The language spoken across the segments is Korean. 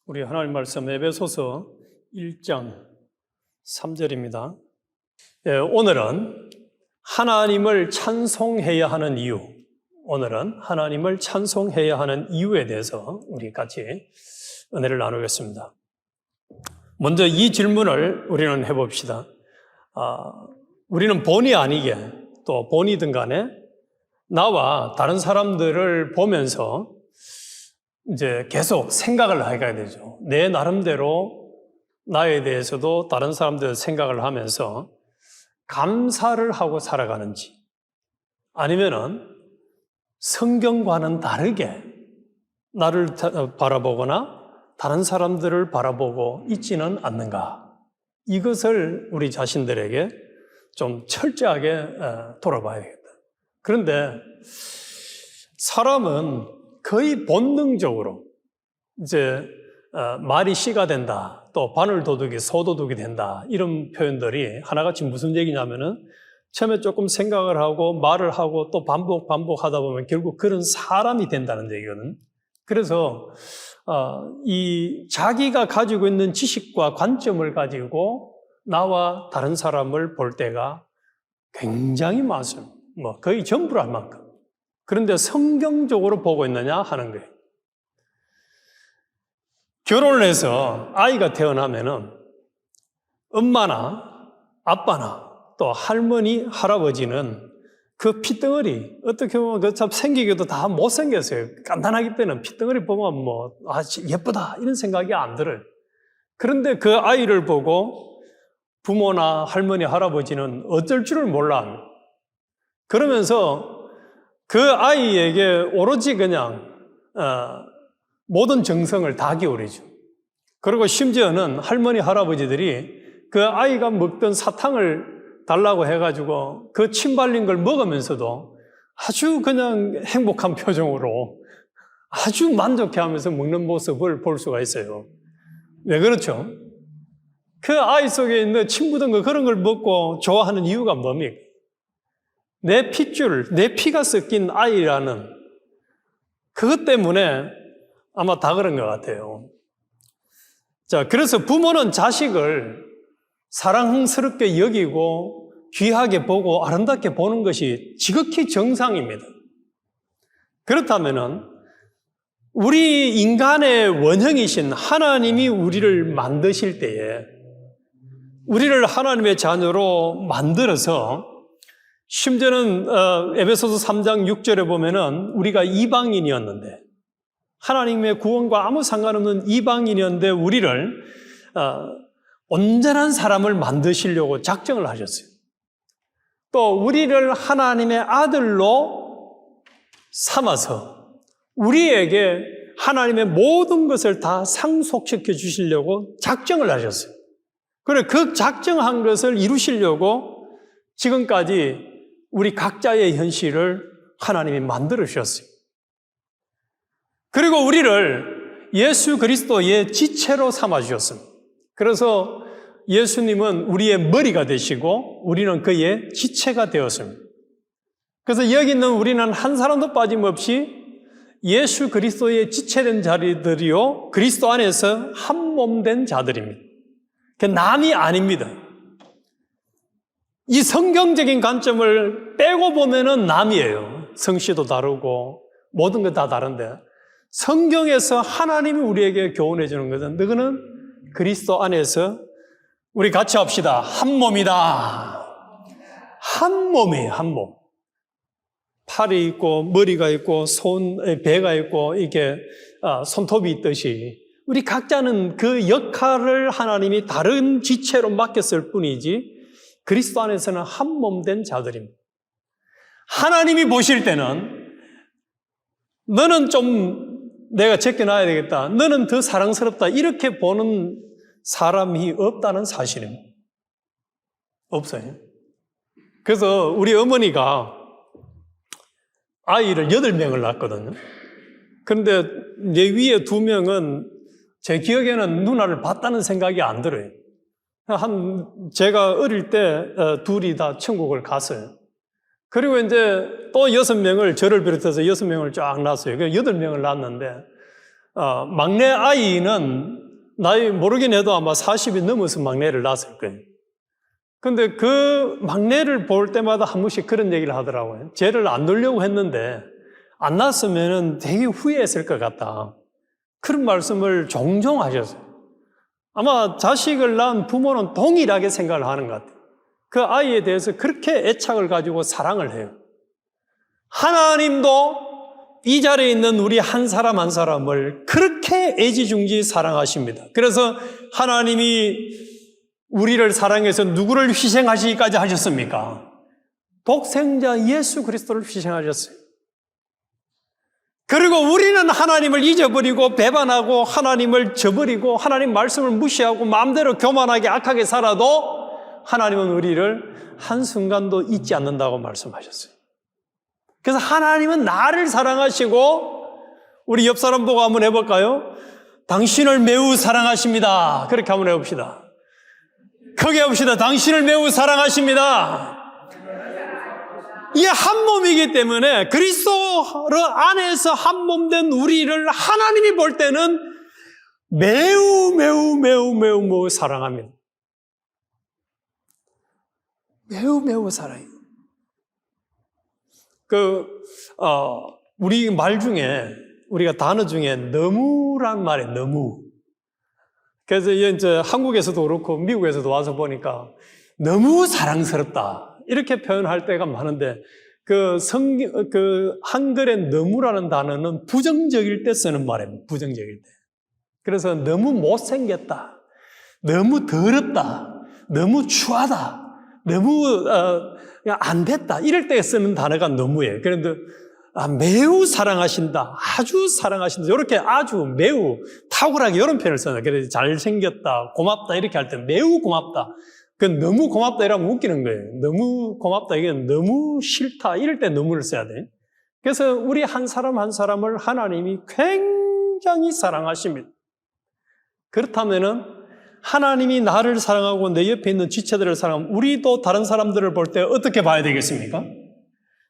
우리 하나님 말씀 에베소서 1장 3절입니다. 오늘은 하나님을 찬송해야 하는 이유, 오늘은 하나님을 찬송해야 하는 이유에 대해서 우리 같이 은혜를 나누겠습니다. 먼저 이 질문을 우리는 해봅시다. 우리는 본의 아니게 또 본이든 간에 나와 다른 사람들을 보면서 이제 계속 생각을 해가야 되죠. 내 나름대로 나에 대해서도 다른 사람들 생각을 하면서 감사를 하고 살아가는지, 아니면은 성경과는 다르게 나를 바라보거나 다른 사람들을 바라보고 있지는 않는가, 이것을 우리 자신들에게 좀 철저하게 돌아봐야겠다. 그런데 사람은 거의 본능적으로 이제 말이 씨가 된다, 또 바늘도둑이 소도둑이 된다, 이런 표현들이 하나같이 무슨 얘기냐면은 처음에 조금 생각을 하고 말을 하고 또 반복하다 보면 결국 그런 사람이 된다는 얘기거든. 그래서 이 자기가 가지고 있는 지식과 관점을 가지고 나와 다른 사람을 볼 때가 굉장히 많습니다. 거의 전부를 할 만큼. 그런데 성경적으로 보고 있느냐 하는 거예요. 결혼을 해서 아이가 태어나면은 엄마나 아빠나 또 할머니, 할아버지는 그 핏덩어리, 어떻게 보면 참 생기기도 다 못생겼어요. 간단하기 때문에 핏덩어리 보면 예쁘다, 이런 생각이 안 들어요. 그런데 그 아이를 보고 부모나 할머니, 할아버지는 어쩔 줄을 몰라. 그러면서 그 아이에게 오로지 그냥 모든 정성을 다 기울이죠. 그리고 심지어는 할머니, 할아버지들이 그 아이가 먹던 사탕을 달라고 해가지고 그 침 발린 걸 먹으면서도 아주 그냥 행복한 표정으로 아주 만족해하면서 먹는 모습을 볼 수가 있어요. 왜 그렇죠? 그 아이 속에 있는 침 묻은 거, 그런 걸 먹고 좋아하는 이유가 뭡니까? 내 핏줄, 내 피가 섞인 아이라는 그것 때문에 아마 다 그런 것 같아요. 자, 그래서 부모는 자식을 사랑스럽게 여기고 귀하게 보고 아름답게 보는 것이 지극히 정상입니다. 그렇다면은 우리 인간의 원형이신 하나님이 우리를 만드실 때에 우리를 하나님의 자녀로 만들어서, 심지어는 에베소서 3장 6절에 보면은 우리가 이방인이었는데, 하나님의 구원과 아무 상관없는 이방인이었는데 우리를 온전한 사람을 만드시려고 작정을 하셨어요. 또 우리를 하나님의 아들로 삼아서 우리에게 하나님의 모든 것을 다 상속시켜 주시려고 작정을 하셨어요. 그래, 그 작정한 것을 이루시려고 지금까지 우리 각자의 현실을 하나님이 만들어 주셨어요. 그리고 우리를 예수 그리스도의 지체로 삼아 주셨습니다. 그래서 예수님은 우리의 머리가 되시고 우리는 그의 지체가 되었습니다. 그래서 여기 있는 우리는 한 사람도 빠짐없이 예수 그리스도의 지체된 자들이요, 그리스도 안에서 한 몸 된 자들입니다. 그 남이 아닙니다. 이 성경적인 관점을 빼고 보면은 남이에요. 성씨도 다르고 모든 것 다 다른데, 성경에서 하나님이 우리에게 교훈해 주는 것은 너희는 그리스도 안에서, 우리 같이 합시다. 한 몸이다. 한 몸이에요, 한 몸. 팔이 있고 머리가 있고 배가 있고 이렇게 손톱이 있듯이 우리 각자는 그 역할을 하나님이 다른 지체로 맡겼을 뿐이지 그리스도 안에서는 한 몸 된 자들입니다. 하나님이 보실 때는 너는 좀 내가 제껴놔야 되겠다, 너는 더 사랑스럽다, 이렇게 보는 사람이 없다는 사실입니다. 없어요. 그래서 우리 어머니가 아이를 8명을 낳았거든요. 그런데 내 위에 2명은 제 기억에는 누나를 봤다는 생각이 안 들어요. 제가 어릴 때 둘이 다 천국을 갔어요. 그리고 이제 또 6명을, 저를 비롯해서 6명을 쫙 낳았어요. 8명을 낳았는데, 막내 아이는 나이 모르긴 해도 아마 40이 넘어서 막내를 낳았을 거예요. 근데 그 막내를 볼 때마다 한 번씩 그런 얘기를 하더라고요. 쟤를 안 놓으려고 했는데 안 낳았으면 되게 후회했을 것 같다. 그런 말씀을 종종 하셨어요. 아마 자식을 낳은 부모는 동일하게 생각을 하는 것 같아요. 그 아이에 대해서 그렇게 애착을 가지고 사랑을 해요. 하나님도 이 자리에 있는 우리 한 사람 한 사람을 그렇게 애지중지 사랑하십니다. 그래서 하나님이 우리를 사랑해서 누구를 희생하시기까지 하셨습니까? 독생자 예수 그리스도를 희생하셨어요. 그리고 우리는 하나님을 잊어버리고 배반하고 하나님을 저버리고 하나님 말씀을 무시하고 마음대로 교만하게 악하게 살아도 하나님은 우리를 한순간도 잊지 않는다고 말씀하셨어요. 그래서 하나님은 나를 사랑하시고 우리 옆 사람 보고 한번 해볼까요? 당신을 매우 사랑하십니다. 그렇게 한번 해봅시다. 크게 해봅시다. 당신을 매우 사랑하십니다. 이게 한 몸이기 때문에 그리스도 안에서 한 몸 된 우리를 하나님이 볼 때는 매우 매우 매우 매우 매우 사랑합니다. 매우 매우 사랑해요. 우리 말 중에 우리가 단어 중에 너무란 말이에요. 너무. 그래서 이제 한국에서도 그렇고 미국에서도 와서 보니까 너무 사랑스럽다 이렇게 표현할 때가 많은데 그 한글의 너무라는 단어는 부정적일 때 쓰는 말이에요. 부정적일 때. 그래서 너무 못생겼다, 너무 더럽다, 너무 추하다, 너무 안 됐다 이럴 때 쓰는 단어가 너무예요. 그런데 매우 사랑하신다, 아주 사랑하신다, 이렇게 아주 매우 탁월하게 이런 표현을 써요. 그래서 잘생겼다, 고맙다 이렇게 할 때 매우 고맙다. 그 너무 고맙다 이러면 웃기는 거예요. 너무 고맙다, 이게 너무 싫다 이럴 때 너무를 써야 돼. 그래서 우리 한 사람 한 사람을 하나님이 굉장히 사랑하십니다. 그렇다면은 하나님이 나를 사랑하고 내 옆에 있는 지체들을 사랑하면 우리도 다른 사람들을 볼 때 어떻게 봐야 되겠습니까?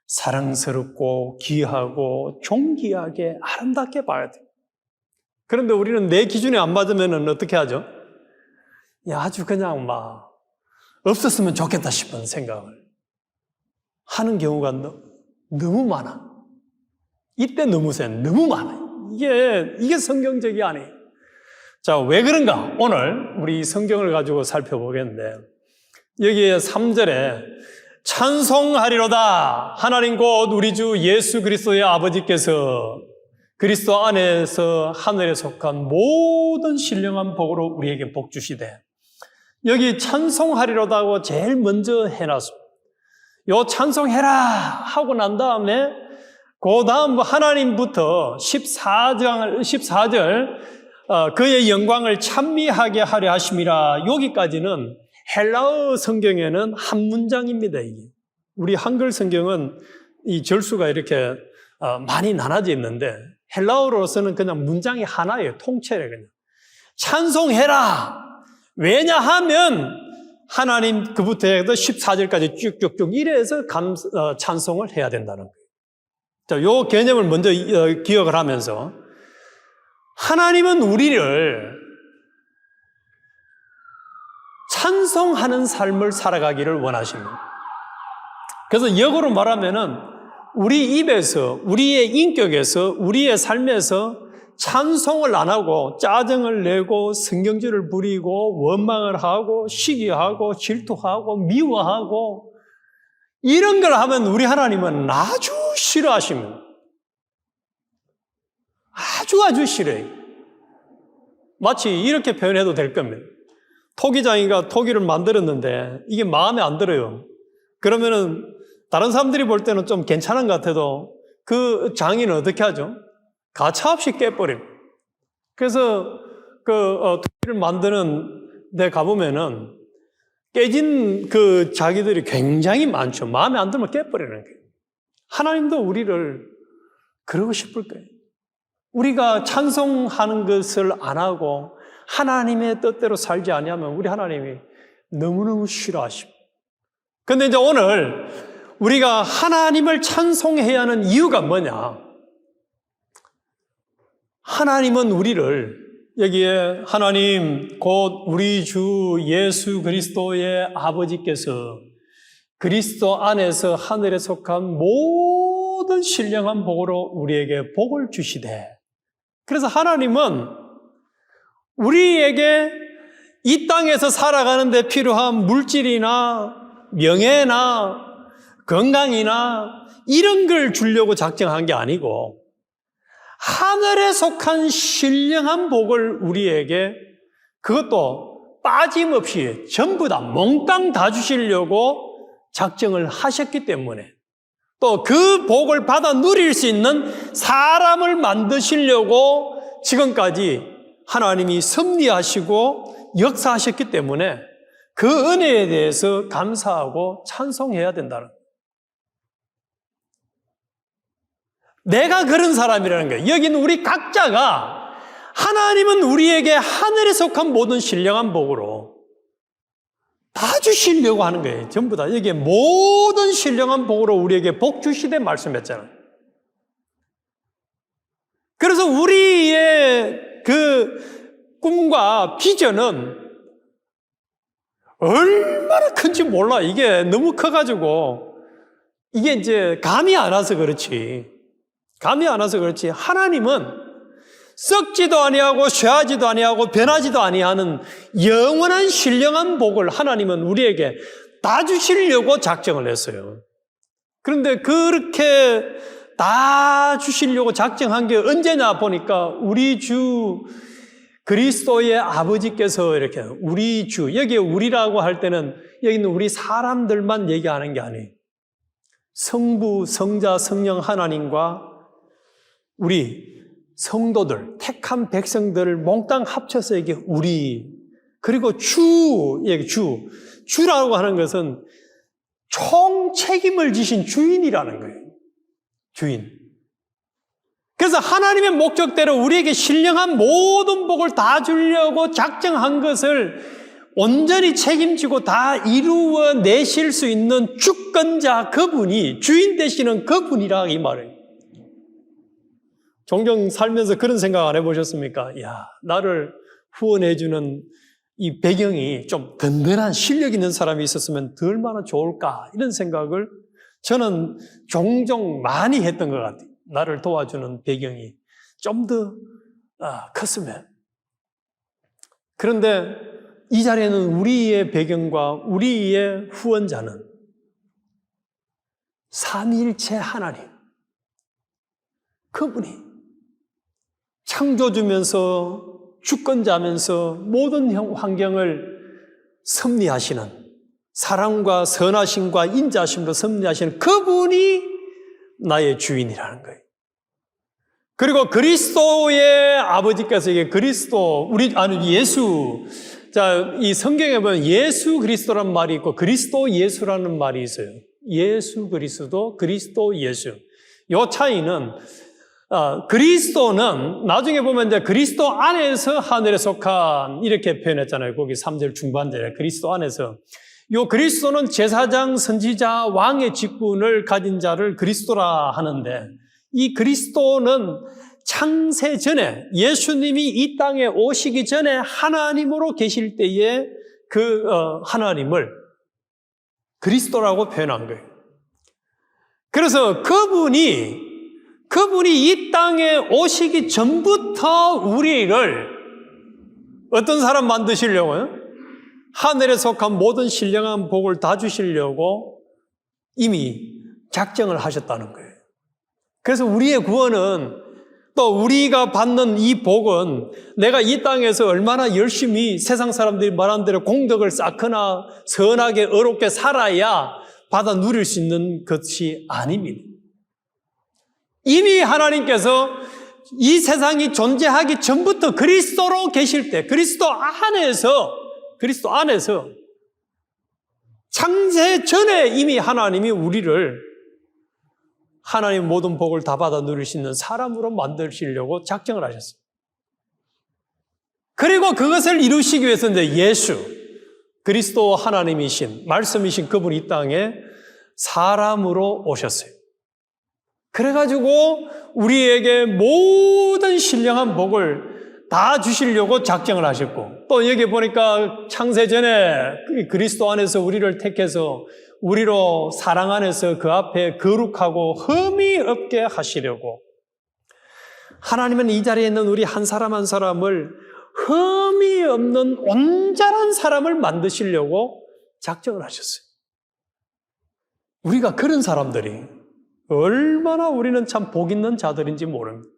사랑스럽고 귀하고 존귀하게 아름답게 봐야 돼요. 그런데 우리는 내 기준에 안 맞으면 어떻게 하죠? 아주 그냥 막 없었으면 좋겠다 싶은 생각을 하는 경우가 너무 많아. 이때 너무 센, 너무 많아. 이게 성경적이 아니에요. 자, 왜 그런가? 오늘 우리 성경을 가지고 살펴보겠는데 여기에 3절에 찬송하리로다. 하나님 곧 우리 주 예수 그리스도의 아버지께서 그리스도 안에서 하늘에 속한 모든 신령한 복으로 우리에게 복 주시되, 여기 찬송하리로다고 제일 먼저 해놨습니다. 요 찬송해라 하고 난 다음에 그 다음 하나님부터 14절 그의 영광을 찬미하게 하려 하심이라. 여기까지는 헬라어 성경에는 한 문장입니다. 이게 우리 한글 성경은 이 절수가 이렇게 많이 나눠져 있는데 헬라어로서는 그냥 문장이 하나예요. 통째로 그냥 찬송해라. 왜냐하면 하나님 그부터 해서 14절까지 쭉쭉쭉 이래서 찬송을 해야 된다는 거예요. 자, 요 개념을 먼저 기억을 하면서 하나님은 우리를 찬송하는 삶을 살아가기를 원하십니다. 그래서 역으로 말하면은 우리 입에서, 우리의 인격에서, 우리의 삶에서 찬송을 안 하고 짜증을 내고 성경질을 부리고 원망을 하고 시기하고 질투하고 미워하고 이런 걸 하면 우리 하나님은 아주 싫어하십니다. 아주 싫어요. 마치 이렇게 표현해도 될 겁니다. 토기장이가 토기를 만들었는데 이게 마음에 안 들어요. 그러면은 다른 사람들이 볼 때는 좀 괜찮은 것 같아도 그 장인은 어떻게 하죠? 가차없이 깨버립니다. 그래서 토기를 만드는 데 가보면은 깨진 그 자기들이 굉장히 많죠. 마음에 안 들면 깨버리는 거예요. 하나님도 우리를 그러고 싶을 거예요. 우리가 찬송하는 것을 안 하고 하나님의 뜻대로 살지 아니하면 우리 하나님이 너무너무 싫어하십니다. 그런데 이제 오늘 우리가 하나님을 찬송해야 하는 이유가 뭐냐? 하나님은 우리를 여기에 하나님 곧 우리 주 예수 그리스도의 아버지께서 그리스도 안에서 하늘에 속한 모든 신령한 복으로 우리에게 복을 주시되, 그래서 하나님은 우리에게 이 땅에서 살아가는 데 필요한 물질이나 명예나 건강이나 이런 걸 주려고 작정한 게 아니고 하늘에 속한 신령한 복을 우리에게 그것도 빠짐없이 전부 다 몽땅 다 주시려고 작정을 하셨기 때문에, 또 그 복을 받아 누릴 수 있는 사람을 만드시려고 지금까지 하나님이 섭리하시고 역사하셨기 때문에 그 은혜에 대해서 감사하고 찬송해야 된다는 거예요. 내가 그런 사람이라는 거예요. 여기는 우리 각자가 하나님은 우리에게 하늘에 속한 모든 신령한 복으로 다 주시려고 하는 거예요. 전부 다. 여기에 모든 신령한 복으로 우리에게 복 주시되 말씀했잖아요. 그래서 우리의 그 꿈과 비전은 얼마나 큰지 몰라. 이게 너무 커가지고 이게 이제 감이 안 와서 그렇지. 감이 안 와서 그렇지. 하나님은 썩지도 아니하고 쇠하지도 아니하고 변하지도 아니하는 영원한 신령한 복을 하나님은 우리에게 다 주시려고 작정을 했어요. 그런데 그렇게 다 주시려고 작정한 게 언제냐 보니까 우리 주 그리스도의 아버지께서 이렇게 우리 주, 여기에 우리라고 할 때는 여기 있는 우리 사람들만 얘기하는 게 아니에요. 성부, 성자, 성령 하나님과 우리 성도들, 택한 백성들을 몽땅 합쳐서 이게 우리, 그리고 주라고 하는 것은 총 책임을 지신 주인이라는 거예요. 주인. 그래서 하나님의 목적대로 우리에게 신령한 모든 복을 다 주려고 작정한 것을 온전히 책임지고 다 이루어내실 수 있는 주권자 그분이, 주인 되시는 그분이라 이 말이에요. 종종 살면서 그런 생각 안 해보셨습니까? 야, 나를 후원해주는 이 배경이 좀 든든한 실력 있는 사람이 있었으면 얼마나 좋을까, 이런 생각을 저는 종종 많이 했던 것 같아요. 나를 도와주는 배경이 좀 더 컸으면. 그런데 이 자리에는 우리의 배경과 우리의 후원자는 삼위일체 하나님, 그분이 창조주면서 주권자면서 모든 환경을 섭리하시는, 사랑과 선하심과 인자하심으로 섭리하시는 그분이 나의 주인이라는 거예요. 그리고 그리스도의 아버지께서 이게 예수, 자, 이 성경에 보면 예수 그리스도란 말이 있고 그리스도 예수라는 말이 있어요. 예수 그리스도, 그리스도 예수. 요 차이는 그리스도는 나중에 보면 이제 그리스도 안에서 하늘에 속한, 이렇게 표현했잖아요. 거기 3절 중반절에 그리스도 안에서. 요 그리스도는 제사장, 선지자, 왕의 직분을 가진 자를 그리스도라 하는데, 이 그리스도는 창세 전에, 예수님이 이 땅에 오시기 전에 하나님으로 계실 때에 그 하나님을 그리스도라고 표현한 거예요. 그래서 그분이 이 땅에 오시기 전부터 우리를 어떤 사람 만드시려고요? 하늘에 속한 모든 신령한 복을 다 주시려고 이미 작정을 하셨다는 거예요. 그래서 우리의 구원은, 또 우리가 받는 이 복은 내가 이 땅에서 얼마나 열심히 세상 사람들이 말한 대로 공덕을 쌓거나 선하게 어렵게 살아야 받아 누릴 수 있는 것이 아닙니다. 이미 하나님께서 이 세상이 존재하기 전부터 그리스도로 계실 때, 그리스도 안에서 창세 전에 이미 하나님이 우리를 하나님의 모든 복을 다 받아 누릴 수 있는 사람으로 만드시려고 작정을 하셨어요. 그리고 그것을 이루시기 위해서 이제 예수, 그리스도 하나님이신, 말씀이신 그분이 이 땅에 사람으로 오셨어요. 그래가지고 우리에게 모든 신령한 복을 다 주시려고 작정을 하셨고, 또 여기 보니까 창세 전에 그리스도 안에서 우리를 택해서 우리로 사랑 안에서 그 앞에 거룩하고 흠이 없게 하시려고, 하나님은 이 자리에 있는 우리 한 사람 한 사람을 흠이 없는 온전한 사람을 만드시려고 작정을 하셨어요. 우리가 그런 사람들이 얼마나 우리는 참 복 있는 자들인지 모릅니다.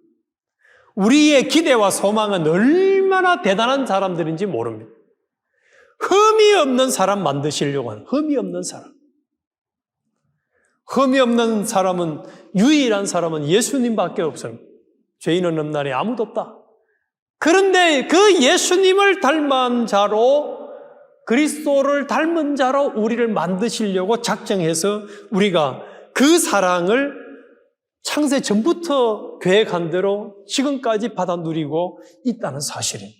우리의 기대와 소망은 얼마나 대단한 사람들인지 모릅니다. 흠이 없는 사람 만드시려고 하는, 흠이 없는 사람. 흠이 없는 사람은, 유일한 사람은 예수님밖에 없습니다. 죄인은 없나니 아무도 없다. 그런데 그 예수님을 닮은 자로, 그리스도를 닮은 자로 우리를 만드시려고 작정해서 우리가 그 사랑을 창세 전부터 계획한 대로 지금까지 받아 누리고 있다는 사실입니다.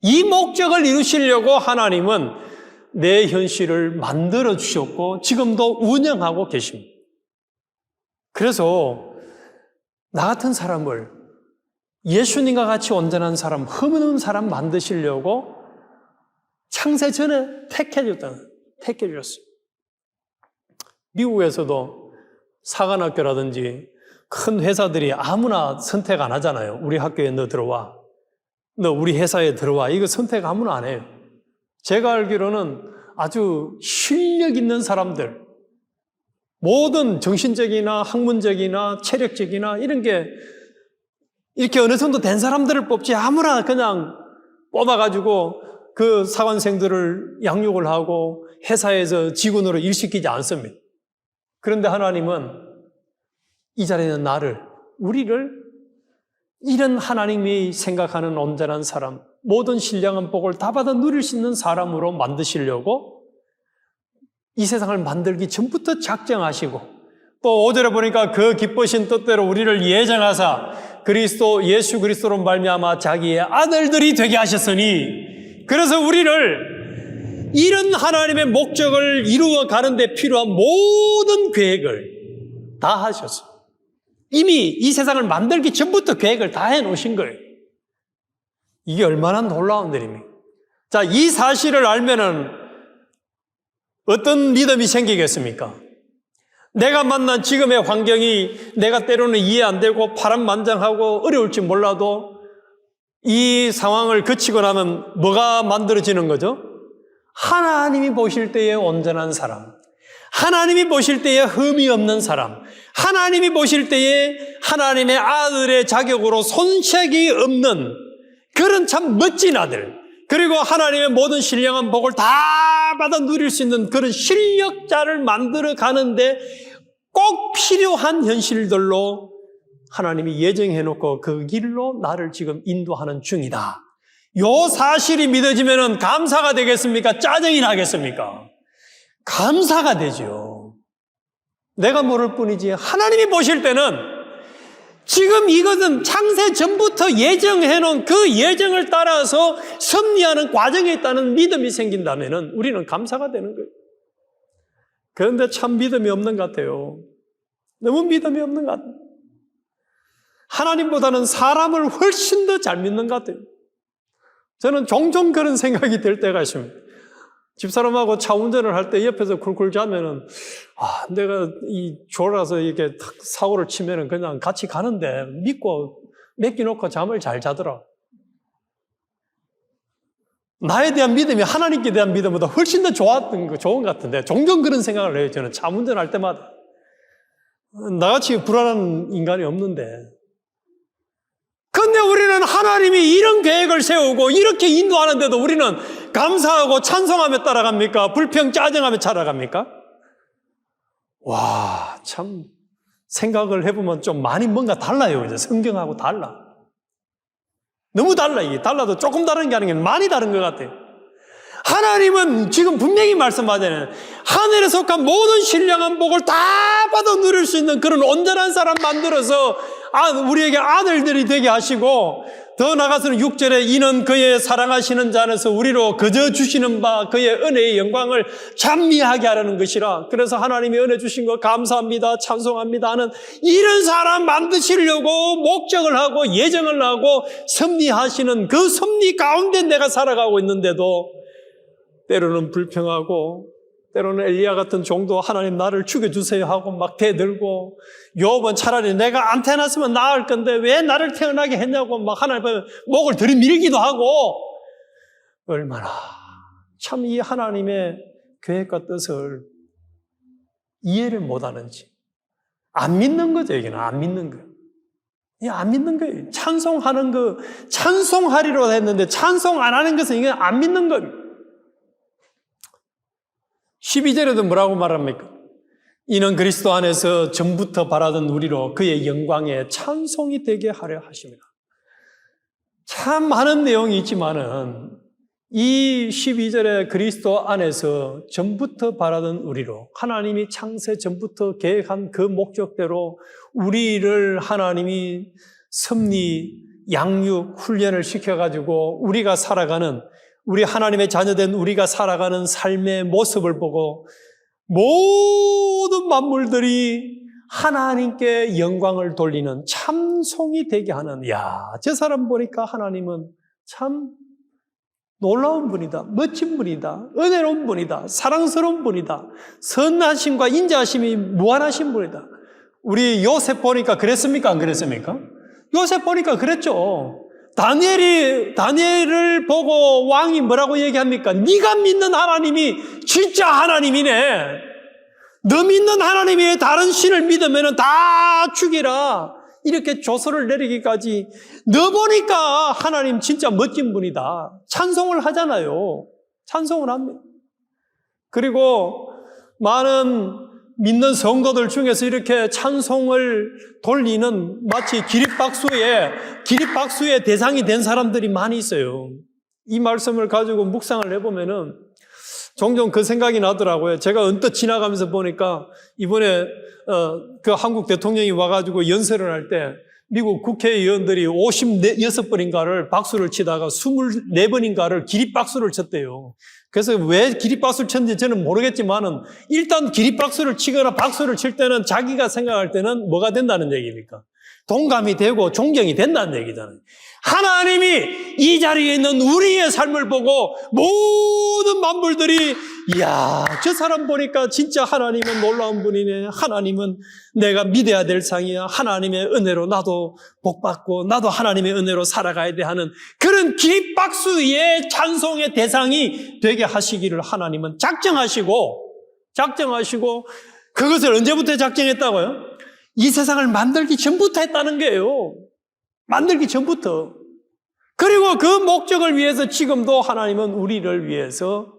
이 목적을 이루시려고 하나님은 내 현실을 만들어 주셨고 지금도 운영하고 계십니다. 그래서 나 같은 사람을 예수님과 같이 온전한 사람, 흠없는 사람 만드시려고 창세 전에 택해주셨어요. 미국에서도 사관학교라든지 큰 회사들이 아무나 선택 안 하잖아요. 우리 학교에 너 들어와, 너 우리 회사에 들어와, 이거 선택 아무나 안 해요. 제가 알기로는 아주 실력 있는 사람들, 모든 정신적이나 학문적이나 체력적이나 이런 게 이렇게 어느 정도 된 사람들을 뽑지 아무나 그냥 뽑아가지고 그 사관생들을 양육을 하고 회사에서 직원으로 일시키지 않습니다. 그런데 하나님은 이 자리에 있는 나를, 우리를 이런 하나님이 생각하는 온전한 사람, 모든 신령한 복을 다 받아 누릴 수 있는 사람으로 만드시려고 이 세상을 만들기 전부터 작정하시고, 또 5절에 보니까 그 기쁘신 뜻대로 우리를 예정하사 그리스도 예수 그리스도로 말미암아 자기의 아들들이 되게 하셨으니, 그래서 우리를 이런 하나님의 목적을 이루어 가는 데 필요한 모든 계획을 다 하셨어요. 이미 이 세상을 만들기 전부터 계획을 다 해놓으신 거예요. 이게 얼마나 놀라운 일입니까? 자, 이 사실을 알면은 어떤 믿음이 생기겠습니까? 내가 만난 지금의 환경이 내가 때로는 이해 안 되고 파란만장하고 어려울지 몰라도 이 상황을 거치고 나면 뭐가 만들어지는 거죠? 하나님이 보실 때의 온전한 사람, 하나님이 보실 때의 흠이 없는 사람, 하나님이 보실 때의 하나님의 아들의 자격으로 손색이 없는 그런 참 멋진 아들, 그리고 하나님의 모든 신령한 복을 다 받아 누릴 수 있는 그런 실력자를 만들어 가는데 꼭 필요한 현실들로 하나님이 예정해놓고 그 길로 나를 지금 인도하는 중이다. 요 사실이 믿어지면 감사가 되겠습니까? 짜증이 나겠습니까? 감사가 되죠. 내가 모를 뿐이지 하나님이 보실 때는 지금 이것은 창세 전부터 예정해놓은 그 예정을 따라서 섭리하는 과정에 있다는 믿음이 생긴다면 우리는 감사가 되는 거예요. 그런데 참 믿음이 없는 것 같아요. 너무 믿음이 없는 것 같아요. 하나님보다는 사람을 훨씬 더 잘 믿는 것 같아요. 저는 종종 그런 생각이 들 때가 있습니다. 집사람하고 차 운전을 할 때 옆에서 쿨쿨 자면은, 내가 졸아서 이렇게 사고를 치면은 그냥 같이 가는데 믿고 맡겨놓고 잠을 잘 자더라. 나에 대한 믿음이 하나님께 대한 믿음보다 훨씬 더 좋은 것 같은데, 종종 그런 생각을 해요. 저는 차 운전할 때마다. 나같이 불안한 인간이 없는데. 근데 우리는 하나님이 이런 계획을 세우고 이렇게 인도하는데도 우리는 감사하고 찬송하며 따라갑니까? 불평 짜증하며 따라갑니까? 와, 참 생각을 해보면 좀 많이 뭔가 달라요. 이제 성경하고 달라. 너무 달라. 이게 달라도 조금 다른 게 아니라 많이 다른 것 같아요. 하나님은 지금 분명히 말씀하잖아요. 하늘에 속한 모든 신령한 복을 다 받아 누릴 수 있는 그런 온전한 사람 만들어서 우리에게 아들들이 되게 하시고, 더 나아가서는 6절에 이는 그의 사랑하시는 자 안에서 우리로 거저 주시는 바 그의 은혜의 영광을 찬미하게 하라는 것이라. 그래서 하나님이 은혜 주신 거 감사합니다, 찬송합니다 하는 이런 사람 만드시려고 목적을 하고 예정을 하고 섭리하시는 그 섭리 가운데 내가 살아가고 있는데도 때로는 불평하고, 때로는 엘리야 같은 종도 하나님 나를 죽여주세요 하고 막 대들고, 욥은 차라리 내가 안 태어났으면 나을 건데 왜 나를 태어나게 했냐고 막 하나님 앞에 목을 들이밀기도 하고, 얼마나 참 이 하나님의 계획과 뜻을 이해를 못하는지. 안 믿는 거죠. 여기는 안 믿는 거예요. 안 믿는 거예요. 찬송하는 거, 찬송하리로 했는데 찬송 안 하는 것은 이게 안 믿는 거예요. 12절에도 뭐라고 말합니까? 이는 그리스도 안에서 전부터 바라던 우리로 그의 영광에 찬송이 되게 하려 하십니다. 참 많은 내용이 있지만은 이 12절에 그리스도 안에서 전부터 바라던 우리로, 하나님이 창세 전부터 계획한 그 목적대로 우리를 하나님이 섭리, 양육, 훈련을 시켜가지고 우리가 살아가는, 우리 하나님의 자녀된 우리가 살아가는 삶의 모습을 보고 모든 만물들이 하나님께 영광을 돌리는 찬송이 되게 하는, 저 사람 보니까 하나님은 참 놀라운 분이다, 멋진 분이다, 은혜로운 분이다, 사랑스러운 분이다, 선하심과 인자하심이 무한하신 분이다. 우리 요셉 보니까 그랬습니까? 안 그랬습니까? 요셉 보니까 그랬죠. 다니엘을 보고 왕이 뭐라고 얘기합니까? 네가 믿는 하나님이 진짜 하나님이네. 너 믿는 하나님이 다른 신을 믿으면 다 죽이라. 이렇게 조서를 내리기까지. 너 보니까 하나님 진짜 멋진 분이다. 찬송을 하잖아요. 찬송을 합니다. 그리고 많은 믿는 성도들 중에서 이렇게 찬송을 돌리는, 마치 기립박수의 대상이 된 사람들이 많이 있어요. 이 말씀을 가지고 묵상을 해보면은 종종 그 생각이 나더라고요. 제가 언뜻 지나가면서 보니까 이번에 그 한국 대통령이 와가지고 연설을 할 때 미국 국회의원들이 56번인가를 박수를 치다가 24번인가를 기립박수를 쳤대요. 그래서 왜 기립박수를 쳤는지 저는 모르겠지만은 일단 기립박수를 치거나 박수를 칠 때는 자기가 생각할 때는 뭐가 된다는 얘기입니까? 동감이 되고 존경이 된다는 얘기잖아요. 하나님이 이 자리에 있는 우리의 삶을 보고 모든 만물들이 저 사람 보니까 진짜 하나님은 놀라운 분이네. 하나님은 내가 믿어야 될 상이야. 하나님의 은혜로 나도 복받고 나도 하나님의 은혜로 살아가야 돼 하는 그런 기립박수의 찬송의 대상이 되게 하시기를 하나님은 작정하시고 그것을 언제부터 작정했다고요? 이 세상을 만들기 전부터 했다는 거예요. 만들기 전부터. 그리고 그 목적을 위해서 지금도 하나님은 우리를 위해서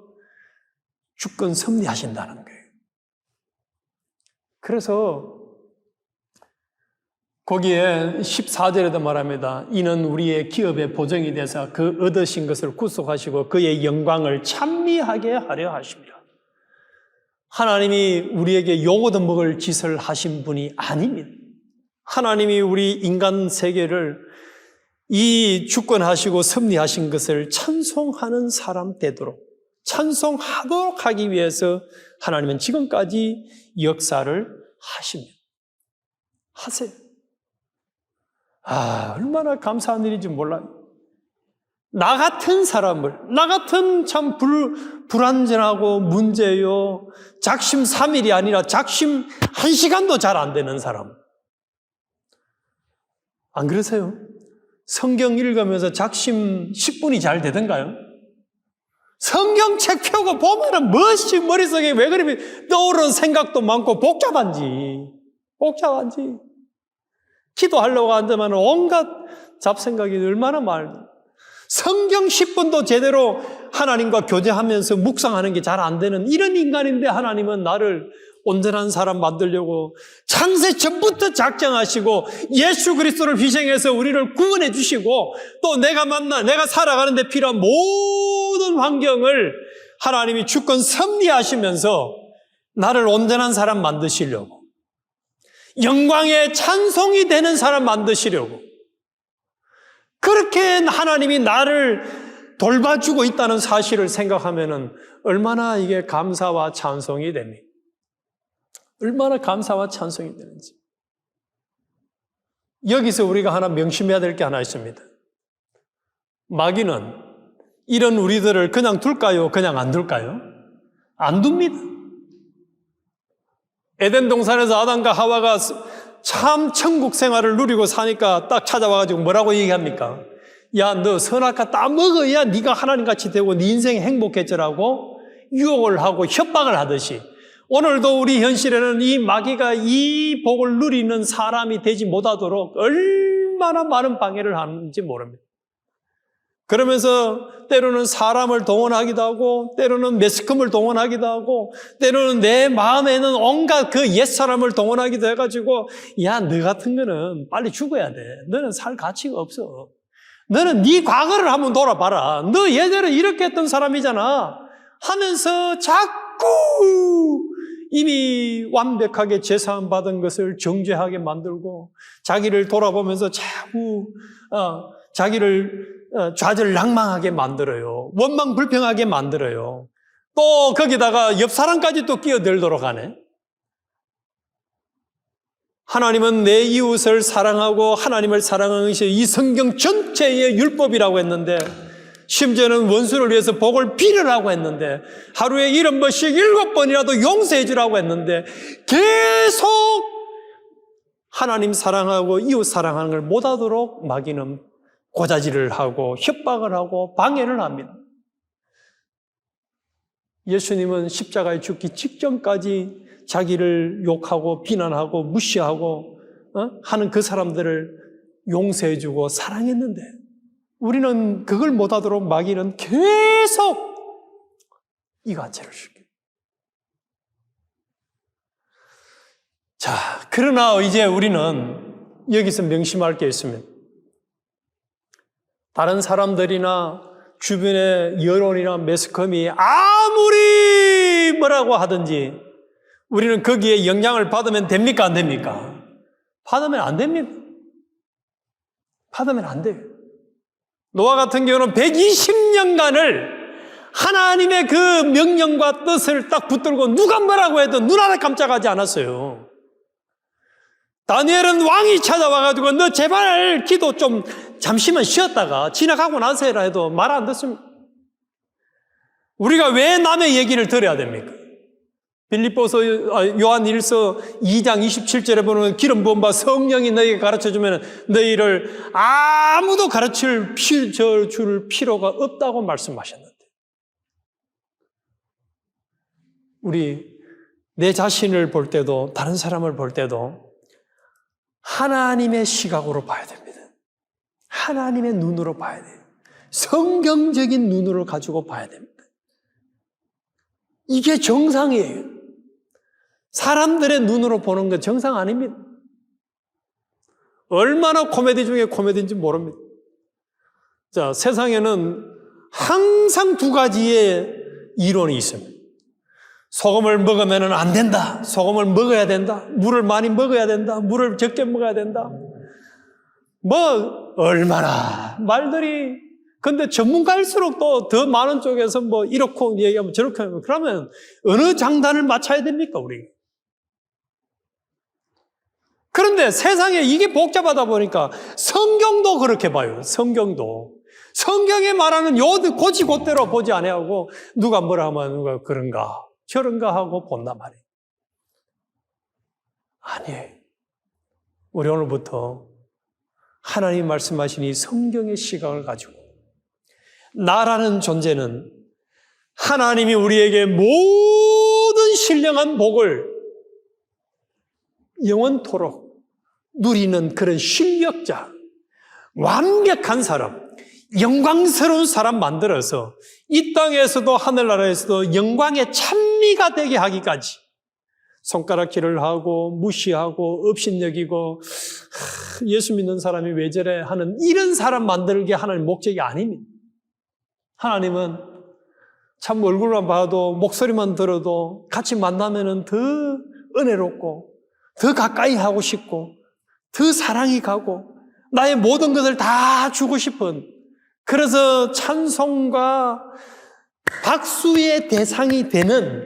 주권 섭리하신다는 거예요. 그래서 거기에 14절에도 말합니다. 이는 우리의 기업의 보정이 되사 그 얻으신 것을 구속하시고 그의 영광을 찬미하게 하려 하십니다. 하나님이 우리에게 요거도 먹을 짓을 하신 분이 아닙니다. 하나님이 우리 인간 세계를 이 주권하시고 섭리하신 것을 찬송하는 사람 되도록, 찬송하도록 하기 위해서 하나님은 지금까지 역사를 하십니다. 하세요. 얼마나 감사한 일인지 몰라요. 나 같은 사람을, 나 같은 참 불완전하고 문제요, 작심 3일이 아니라 작심 1시간도 잘 안 되는 사람. 안 그러세요? 성경 읽으면서 작심 10분이 잘 되던가요? 성경책 펴고 보면은 무엇이 머릿속에 왜 그리 떠오르는 생각도 많고 복잡한지. 기도하려고 앉으면 온갖 잡생각이 얼마나 많아요. 성경 10분도 제대로 하나님과 교제하면서 묵상하는 게 잘 안 되는 이런 인간인데 하나님은 나를 온전한 사람 만들려고 창세 전부터 작정하시고 예수 그리스도를 희생해서 우리를 구원해 주시고 또 내가 살아가는 데 필요한 모든 환경을 하나님이 주권 섭리하시면서 나를 온전한 사람 만드시려고, 영광의 찬송이 되는 사람 만드시려고, 그렇게 하나님이 나를 돌봐주고 있다는 사실을 생각하면 얼마나 이게 감사와 찬송이 됩니까? 얼마나 감사와 찬송이 되는지. 여기서 우리가 하나 명심해야 될 게 하나 있습니다. 마귀는 이런 우리들을 그냥 둘까요? 그냥 안 둘까요? 안 둡니다. 에덴 동산에서 아담과 하와가 참 천국 생활을 누리고 사니까 딱 찾아와가지고 뭐라고 얘기합니까? 야, 너 선악과 딱 먹어야 네가 하나님같이 되고 네 인생이 행복해져라고 유혹을 하고 협박을 하듯이, 오늘도 우리 현실에는 이 마귀가 이 복을 누리는 사람이 되지 못하도록 얼마나 많은 방해를 하는지 모릅니다. 그러면서 때로는 사람을 동원하기도 하고, 때로는 매스컴을 동원하기도 하고, 때로는 내 마음에는 온갖 그 옛사람을 동원하기도 해가지고, 야, 너 같은 거는 빨리 죽어야 돼. 너는 살 가치가 없어. 너는 네 과거를 한번 돌아봐라. 너 예전에 이렇게 했던 사람이잖아 하면서 자꾸 이미 완벽하게 제사함 받은 것을 정죄하게 만들고, 자기를 돌아보면서 자꾸 자기를 좌절낭망하게 만들어요. 원망불평하게 만들어요. 또 거기다가 옆 사람까지 또 끼어들도록 하네. 하나님은 내 이웃을 사랑하고 하나님을 사랑하는 것이 이 성경 전체의 율법이라고 했는데, 심지어는 원수를 위해서 복을 빌으라고 했는데, 하루에 70번씩 7번이라도 용서해 주라고 했는데, 계속 하나님 사랑하고 이웃 사랑하는 걸 못하도록 마귀는 고자질을 하고 협박을 하고 방해를 합니다. 예수님은 십자가에 죽기 직전까지 자기를 욕하고 비난하고 무시하고 하는 그 사람들을 용서해주고 사랑했는데, 우리는 그걸 못하도록 마귀는 계속 이간질을 시켜요. 자, 그러나 이제 우리는 여기서 명심할 게 있습니다. 다른 사람들이나 주변의 여론이나 매스컴이 아무리 뭐라고 하든지 우리는 거기에 영향을 받으면 됩니까? 안 됩니까? 받으면 안 됩니다. 받으면 안 돼요. 노아 같은 경우는 120년간을 하나님의 그 명령과 뜻을 딱 붙들고 누가 뭐라고 해도 눈 하나 깜짝하지 않았어요. 다니엘은 왕이 찾아와가지고 너 제발 기도 좀 잠시만 쉬었다가 지나가고 나서 해라 해도 말 안 듣습니다. 우리가 왜 남의 얘기를 들어야 됩니까? 요한 1서 2장 27절에 보면 기름 부은 바 성령이 너희에게 가르쳐주면 너희를 아무도 가르칠 줄 필요가 없다고 말씀하셨는데, 우리 내 자신을 볼 때도 다른 사람을 볼 때도 하나님의 시각으로 봐야 됩니다. 하나님의 눈으로 봐야 돼요. 성경적인 눈으로 가지고 봐야 됩니다. 이게 정상이에요. 사람들의 눈으로 보는 건 정상 아닙니다. 얼마나 코미디 중에 코미디인지 모릅니다. 자, 세상에는 항상 두 가지의 이론이 있습니다. 소금을 먹으면 안 된다. 소금을 먹어야 된다. 물을 많이 먹어야 된다. 물을 적게 먹어야 된다. 뭐 얼마나 말들이, 근데 전문가일수록 또 더 많은 쪽에서 뭐 이렇게 얘기하면 저렇게 하면, 그러면 어느 장단을 맞춰야 됩니까, 우리? 그런데 세상에 이게 복잡하다 보니까 성경도 그렇게 봐요. 성경도. 성경에 말하는 고지곧대로 보지 아니하고 누가 뭐라 하면 누가 그런가 저런가 하고 본단 말이에요. 아니에요. 우리 오늘부터 하나님 말씀하신 이 성경의 시각을 가지고 나라는 존재는 하나님이 우리에게 모든 신령한 복을 영원토록 누리는 그런 실력자, 완벽한 사람, 영광스러운 사람 만들어서 이 땅에서도 하늘나라에서도 영광의 찬미가 되게 하기까지 손가락질을 하고 무시하고 업신여기고 예수 믿는 사람이 왜 저래 하는 이런 사람 만들게 하는 목적이 아닙니다. 하나님은 참 얼굴만 봐도 목소리만 들어도 같이 만나면은 더 은혜롭고 더 가까이 하고 싶고 더 사랑이 가고 나의 모든 것을 다 주고 싶은, 그래서 찬송과 박수의 대상이 되는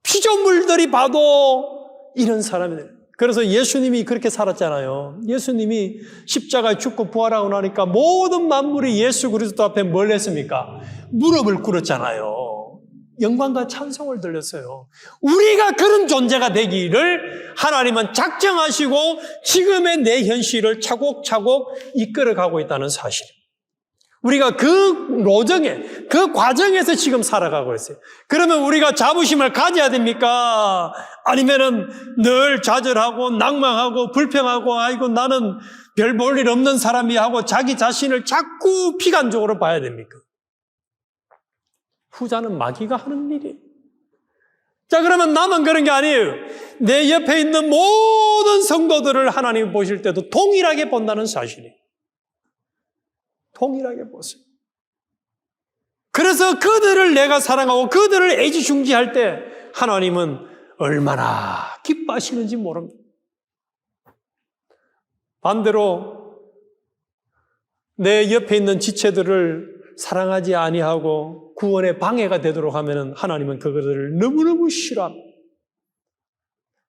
피조물들이 봐도 이런 사람이에요. 그래서 예수님이 그렇게 살았잖아요. 예수님이 십자가에 죽고 부활하고 나니까 모든 만물이 예수 그리스도 앞에 뭘 했습니까? 무릎을 꿇었잖아요. 영광과 찬송을 들렸어요. 우리가 그런 존재가 되기를 하나님은 작정하시고 지금의 내 현실을 차곡차곡 이끌어가고 있다는 사실입니다. 우리가 그 로정에, 그 과정에서 지금 살아가고 있어요. 그러면 우리가 자부심을 가져야 됩니까? 아니면은 늘 좌절하고 낭망하고 불평하고 아이고 나는 별 볼 일 없는 사람이 하고 자기 자신을 자꾸 비관적으로 봐야 됩니까? 후자는 마귀가 하는 일이에요. 자, 그러면 나만 그런 게 아니에요. 내 옆에 있는 모든 성도들을 하나님이 보실 때도 동일하게 본다는 사실이에요. 동일하게 보세요. 그래서 그들을 내가 사랑하고 그들을 애지중지할 때 하나님은 얼마나 기뻐하시는지 모릅니다. 반대로 내 옆에 있는 지체들을 사랑하지 아니하고 구원의 방해가 되도록 하면 하나님은 그것을 너무너무 싫어합니다.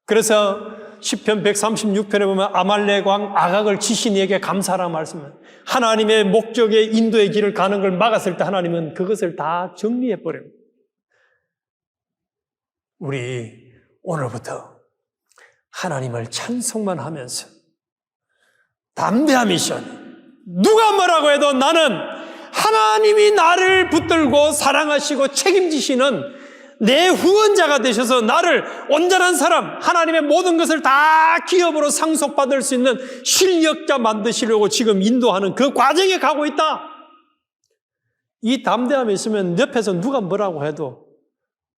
그래서 시편 136편에 보면 아말렉 왕 아각을 치신 이에게 감사라 말씀을, 하나님의 목적의 인도의 길을 가는 걸 막았을 때 하나님은 그것을 다 정리해버려요. 우리 오늘부터 하나님을 찬송만 하면서 담대한 미션, 누가 뭐라고 해도 나는 하나님이 나를 붙들고 사랑하시고 책임지시는 내 후원자가 되셔서 나를 온전한 사람, 하나님의 모든 것을 다 기업으로 상속받을 수 있는 실력자 만드시려고 지금 인도하는 그 과정에 가고 있다. 이 담대함이 있으면 옆에서 누가 뭐라고 해도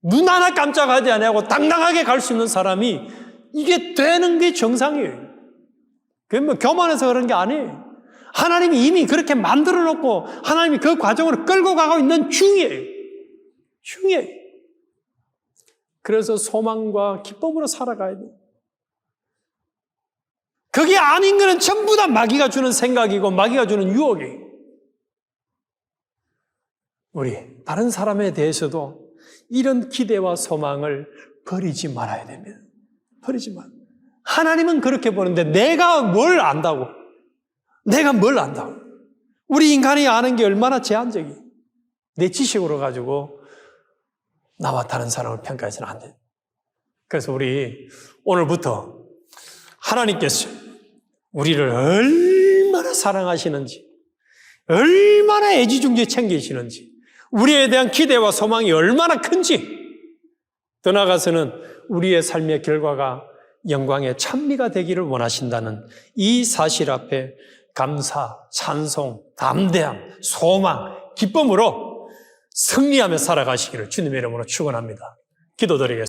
눈 하나 깜짝하지 않고 당당하게 갈 수 있는 사람이 이게 되는 게 정상이에요. 그게 뭐 교만해서 그런 게 아니에요. 하나님이 이미 그렇게 만들어 놓고 하나님이 그 과정으로 끌고 가고 있는 중이에요. 그래서 소망과 기쁨으로 살아가야 돼요. 그게 아닌 거는 전부 다 마귀가 주는 생각이고 마귀가 주는 유혹이에요. 우리 다른 사람에 대해서도 이런 기대와 소망을 버리지 말아야 됩니다. 버리지 마. 하나님은 그렇게 보는데 내가 뭘 안다고? 내가 뭘 안다고? 우리 인간이 아는 게 얼마나 제한적이에요. 내 지식으로 가지고 나와 다른 사람을 평가해서는 안 돼요. 그래서 우리 오늘부터 하나님께서 우리를 얼마나 사랑하시는지, 얼마나 애지중지에 챙기시는지, 우리에 대한 기대와 소망이 얼마나 큰지, 더 나아가서는 우리의 삶의 결과가 영광의 찬미가 되기를 원하신다는 이 사실 앞에 감사, 찬송, 담대함, 소망, 기쁨으로 승리하며 살아가시기를 주님의 이름으로 축원합니다. 기도드리겠습니다.